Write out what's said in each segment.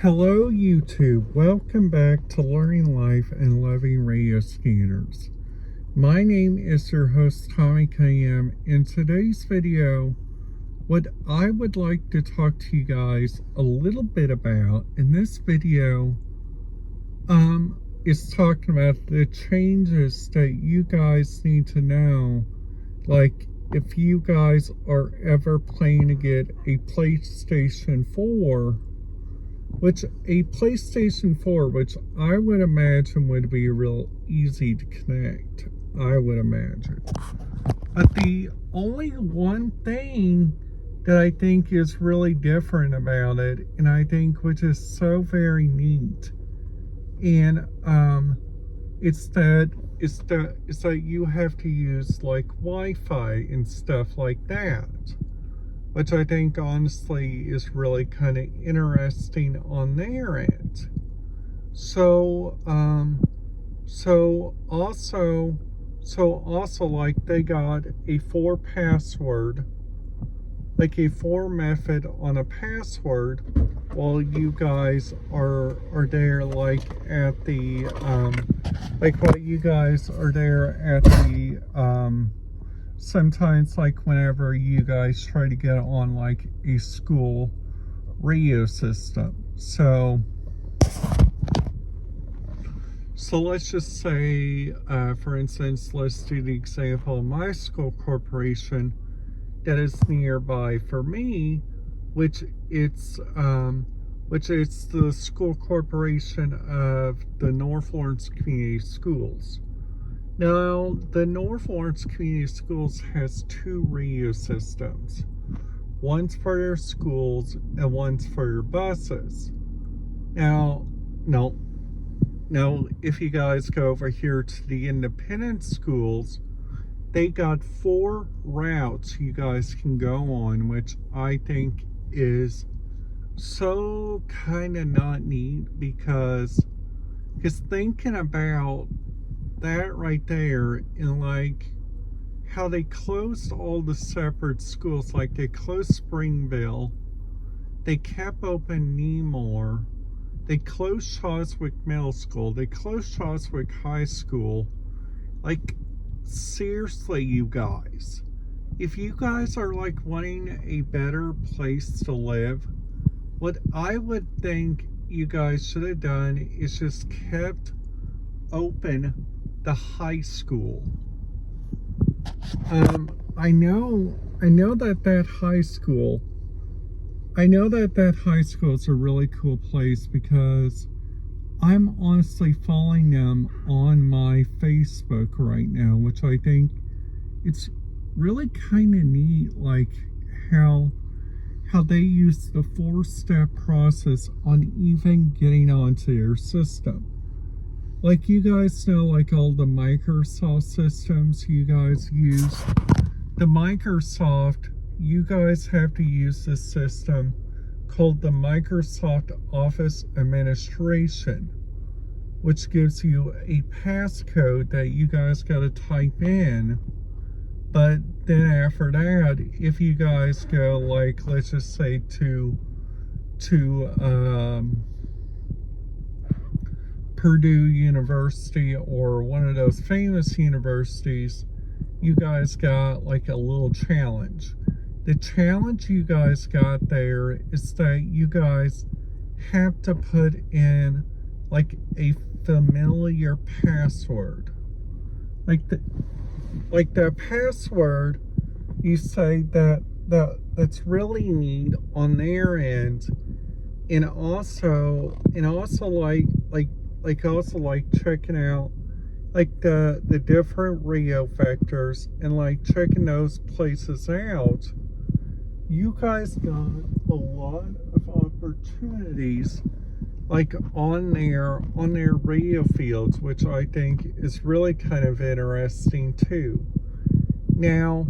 Hello YouTube, welcome back to Learning Life and Loving Radio Scanners. My name is your host Tommy KM. In today's video, what I would like to talk to you guys a little bit about in this video is talking about the changes that you guys need to know, like if you guys are ever planning to get a PlayStation 4, which I would imagine would be real easy to connect, I would imagine. But the only one thing that I think is really different about it, and I think which is so very neat, and it's that you have to use like Wi-Fi and stuff like that, which I think honestly is really kind of interesting on their end. So also like they got a 4 password, like a 4 method on a password while you guys are there, like at the like while you guys are there at the sometimes like whenever you guys try to get on like a school radio system. So let's just say for instance, let's do the example of my school corporation that is nearby for me, which it's the school corporation of the North Lawrence Community Schools. Now, the North Lawrence Community Schools has 2 radio systems. One's for your schools and one's for your buses. Now, if you guys go over here to the independent schools, they got 4 routes you guys can go on, which I think is so kind of not neat, because thinking about that right there, and like how they closed all the separate schools, like they closed Springville, they kept open Nemore, they closed Shawswick Middle School, they closed Shawswick High School. Like, seriously, you guys, if you guys are like wanting a better place to live, what I would think you guys should have done is just kept open the high school. I know that high school is a really cool place, because I'm honestly following them on my Facebook right now, which I think it's really kind of neat, like how they use the 4-step process on even getting onto your system. Like, you guys know, like all the Microsoft systems you guys use, the Microsoft, you guys have to use this system called the Microsoft Office Administration, which gives you a passcode that you guys got to type in. But then after that, if you guys go, like, let's just say to Purdue University or one of those famous universities, you guys got like a little challenge. The challenge you guys got there is that you guys have to put in like a familiar password. Like that password, you say that's really neat on their end, and also like checking out like the different radio vectors and like checking those places out. You guys got a lot of opportunities like on their radio fields, which I think is really kind of interesting too. Now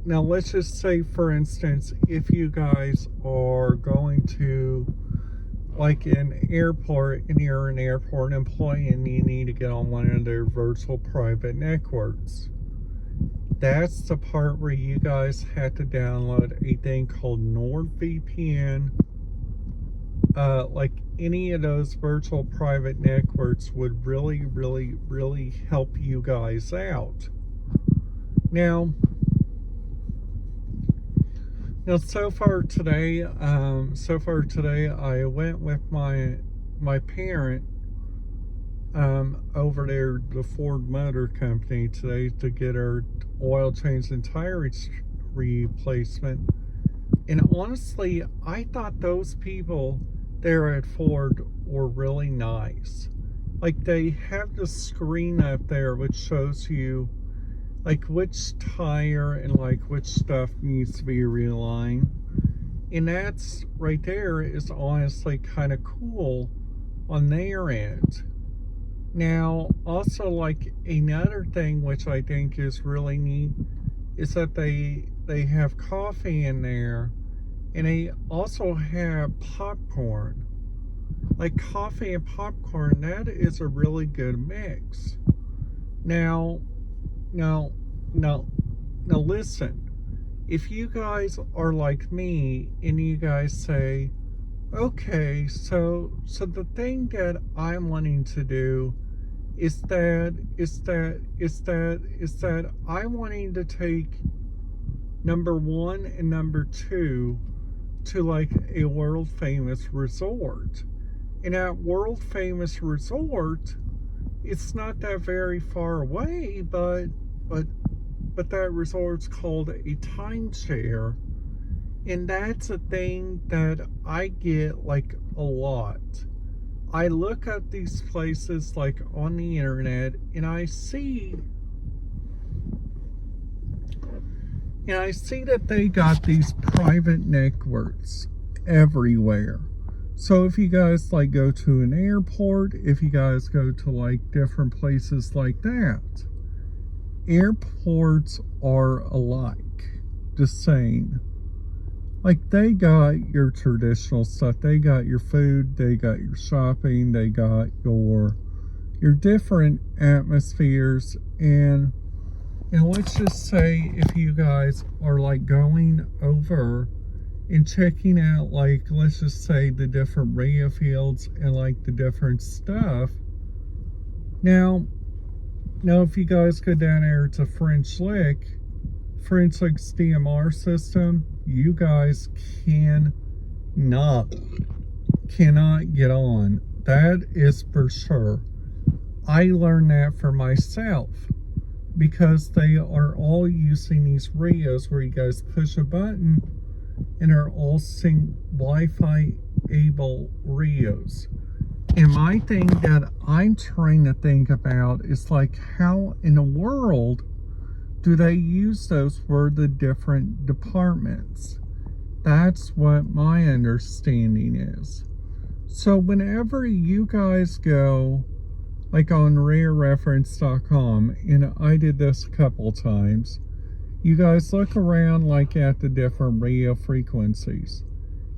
let's just say, for instance, if you guys are going to like an airport and you're an airport employee and you need to get on one of their virtual private networks, that's the part where you guys have to download a thing called NordVPN like any of those virtual private networks would really help you guys out. Now, so far today, I went with my parent over there, the Ford Motor Company today, to get her oil change and tire replacement. And honestly, I thought those people there at Ford were really nice. Like, they have the screen up there which shows you like which tire and like which stuff needs to be realigned. And that's right there is honestly kind of cool on their end. Now, also, like, another thing which I think is really neat is that they have coffee in there, and they also have popcorn. Like, coffee and popcorn, that is a really good mix. Now listen, if you guys are like me and you guys say, okay, so the thing that I'm wanting to do is that I'm wanting to take number 1 and number 2 to like a world famous resort. And that world famous resort, it's not that very far away, but that resort's called a timeshare. And that's a thing that I get like a lot. I look up these places like on the internet, and I see that they got these private networks everywhere. So if you guys like go to an airport, if you guys go to like different places like that, airports are alike, just saying. Like, they got your traditional stuff, they got your food, they got your shopping, they got your different atmospheres. And let's just say if you guys are like going over and checking out, like, let's just say the different radio fields and like the different stuff. Now if you guys go down there to French Lick's DMR system, you guys cannot get on. That is for sure. I learned that for myself, because they are all using these radios where you guys push a button and are all Wi-Fi able radios. And my thing that I'm trying to think about is like, how in the world do they use those for the different departments? That's what my understanding is. So whenever you guys go like on rarereference.com, and I did this a couple times, you guys look around like at the different radio frequencies.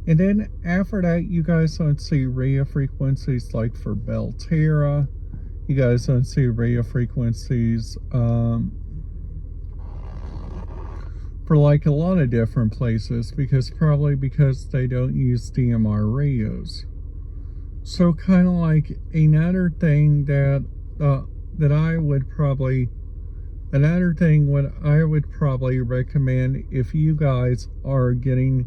And then after that, you guys don't see radio frequencies like for Belterra. You guys don't see radio frequencies for like a lot of different places, probably because they don't use DMR radios. So kind of like another thing what I would probably recommend if you guys are getting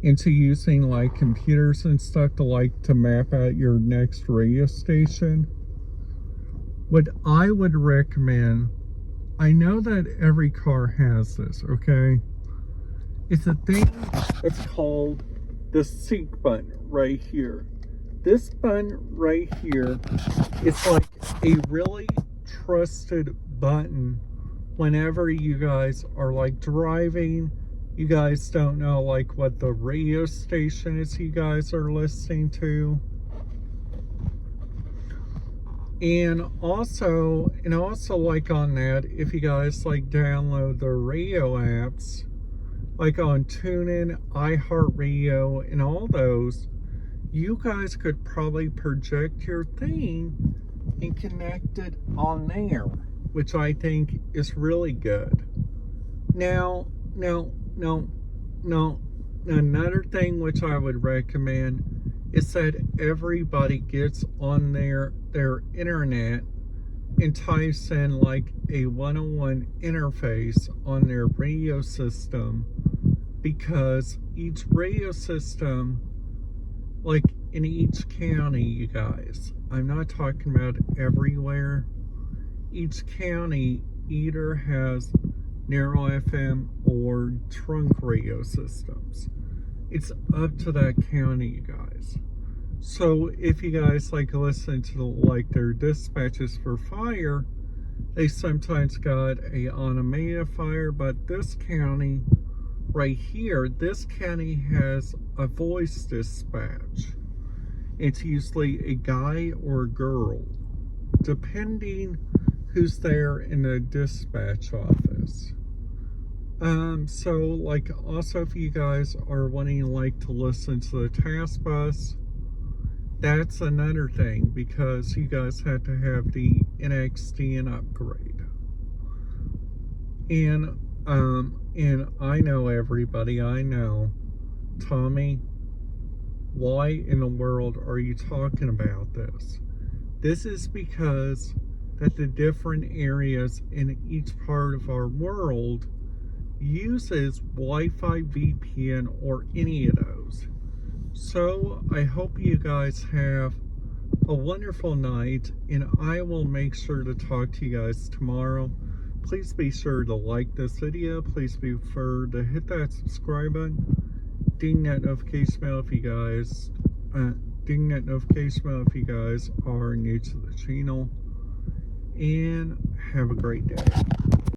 into using like computers and stuff to map out your next radio station, what I would recommend, I know that every car has this, okay? It's a thing that's called the seek button right here. This button right here is like a really trusted button whenever you guys are like driving. You guys don't know like what the radio station is you guys are listening to. And also like on that, if you guys like download the radio apps, like on TuneIn, iHeartRadio, and all those, you guys could probably project your thing and connect it on there, which I think is really good. Now, another thing which I would recommend is that everybody gets on their internet and types in like a 101 interface on their radio system, because each radio system, like in each county, you guys, I'm not talking about everywhere, each county either has narrow FM or trunk radio systems. It's up to that county, you guys. So if you guys like listen to like their dispatches for fire, they sometimes got a automated fire, but this county right here, this county has a voice dispatch. It's usually a guy or a girl, depending who's there in the dispatch office. So like also if you guys are wanting like to listen to the task bus, that's another thing, because you guys have to have the NXDN upgrade. And I know everybody, I know, Tommy, why in the world are you talking about this? This is because that the different areas in each part of our world uses Wi-Fi, VPN, or any of those. So I hope you guys have a wonderful night, and I will make sure to talk to you guys tomorrow. Please be sure to like this video. Please be sure to hit that subscribe button. Ding that notification bell if you guys are new to the channel. And have a great day.